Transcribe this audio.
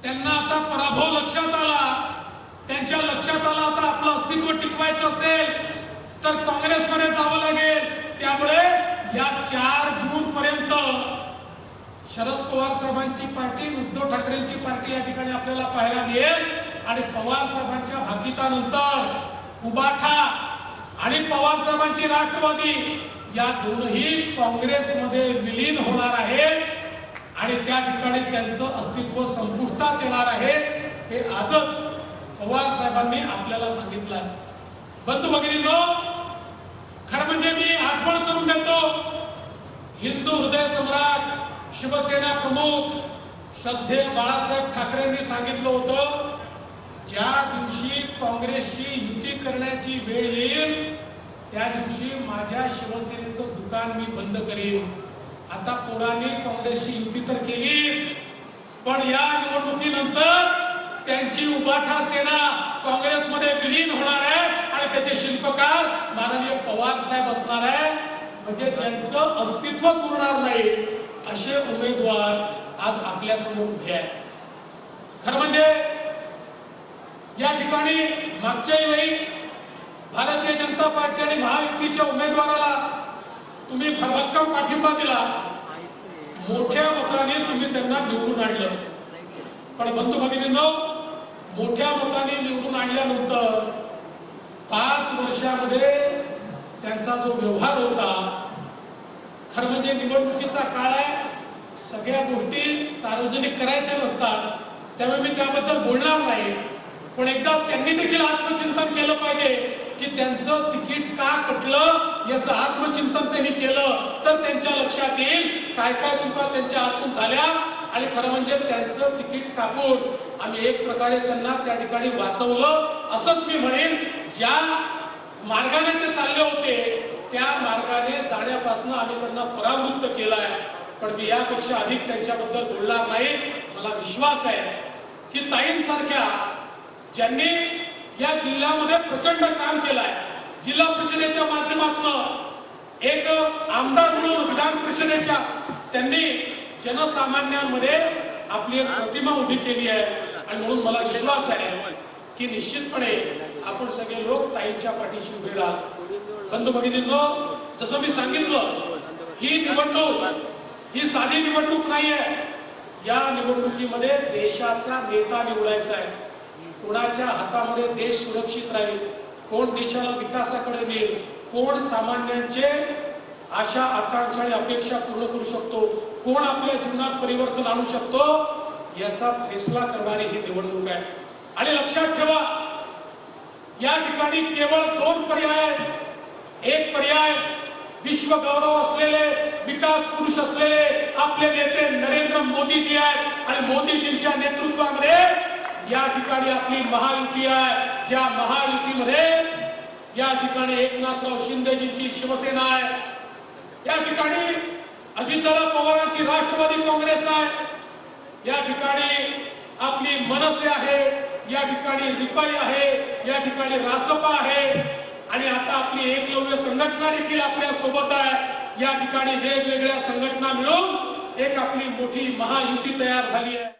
त्यांना आता पराभव लक्षात आला, त्यांच्या लक्षात आला आता आपलं अस्तित्व टिकवायचं असेल तर काँग्रेसमध्ये जावं लागेल। त्यामुळे या 4 जून पर्यंत शरद पवार साहेबांची पार्टी, उद्धव ठाकरेंची पार्टी या ठिकाणी आपल्याला पाहायला मिळेल आणि पवार साहेबांच्या भाकितानंतर उबाठा आणि पवार साहेबांची राष्ट्रवादी या दोनही काँग्रेसमध्ये विलीन होणार आहेत आणि त्या ठिकाणी त्यांचं अस्तित्व संपुष्टात येणार आहे। हे आजच पवार साहेबांनी आपल्याला सांगितलं आहे। बंधू भगिनींनो, खरं म्हणजे मी आठवण करून देतो, हिंदू हृदय सम्राट शिवसेना प्रमुख श्रद्धेय बाळासाहेब ठाकरेंनी सांगितलं होतं, ज्या दिवशी काँग्रेसशी युती करण्याची वेळ येईल त्या दिवशी माझ्या शिवसेनेचं दुकान मी बंद करेन। आता पोरांनी काँग्रेसशी युती तर केली, पण या निवडणुकीनंतर त्यांची उबाठा सेना काँग्रेसमध्ये विलीन होणार आहे आणि त्याचे शिल्पकार माननीय पवार साहेब असणार आहे। म्हणजे ज्यांचं अस्तित्वच उरणार नाही असे उमेदवार आज आपल्या समोर उभे आहेत। खरं म्हणजे या ठिकाणी मागच्याही वेळी भारतीय जनता पार्टी आणि महायुतीच्या उमेदवाराला तुम्ही भरभक्कम पाठिंबा दिला, मोठ्या मताने तुम्ही त्यांना निवडून आणलं। पण बंधू भगिनींनो, मोठ्या मताने निवडून आणल्यानंतर 5 वर्षामध्ये त्यांचा जो व्यवहार होता, खरं म्हणजे निवडणुकीचा काळ आहे, सगळ्या गोष्टी सार्वजनिक करायच्या नसतात, त्यामुळे मी त्याबद्दल बोलणार नाही। पण एकदा त्यांनी देखील आत्मचिंतन केलं पाहिजे की त्यांचं तिकीट का कटलं, याचं आत्मचिंतन त्यांनी केलं तर त्यांच्या लक्षात येईल काय काय चुका त्यांच्या हातून झाल्या आणि खरं म्हणजे त्यांचं तिकीट कापून आम्ही एक प्रकारे त्यांना त्या ठिकाणी वाचवलं असंच मी म्हणेन। ज्या मार्गाने ते चालले होते त्या मार्गाने जाण्यापासून आम्ही त्यांना परावृत्त केलाय, पण मी यापेक्षा अधिक त्यांच्याबद्दल बोलणार नाही। मला विश्वास आहे की ताईंसारख्या ज्यांनी या जिल्ह्यामध्ये प्रचंड काम केलंय, जिल्हा परिषदेच्या माध्यमातून एक आमदार म्हणून विधान परिषदेच्या त्यांनी जनसामान्यांमध्ये आपली एक प्रतिमा उभी केली आहे आणि म्हणून मला विश्वास आहे की निश्चितपणे आपण सगळे लोक ताईंच्या पाठीशी उभे राहू। बंधू भगिनींनो, जसं मी सांगितलं, ही निवडणूक ही साधी निवडणूक नाहीये। या निवडणुकीमध्ये देशाचा नेता निवडायचा आहे। कोणाच्या हातामध्ये देश सुरक्षित राहील, कोण देशाला विकासाकडे नेईल, कोण सामान्यांचे आशा आकांक्षा आणि अपेक्षा पूर्ण करू शकतो, कोण आपल्या जीवनात परिवर्तन आणू शकतो, याचा फैसला करणारी ही निवडणूक आहे। आणि लक्षात ठेवा, या ठिकाणी केवळ 2 पर्याय आहेत। एक पर्याय विश्व गौरव असलेले, विकास पुरुष असलेले आपले नेते नरेंद्र मोदीजी आहेत आणि मोदीजींच्या नेतृत्वामध्ये या ठिकाणी आपली महायुती आहे। ज्या महायुतीमध्ये या ठिकाणी एकनाथराव शिंदेजींची शिवसेना आहे, या ठिकाणी अजितदादा पवारांची राष्ट्रवादी काँग्रेस आहे, या ठिकाणी आपली मनसे आहे, या ठिकाणी रिपाई आहे, या ठिकाणी रासपा आहे आणि आता आपली एकलव्य संघटना देखील आपल्या सोबत आहे। या ठिकाणी वेगवेगळ्या संघटना मिळून एक आपली मोठी महायुती तयार झाली आहे।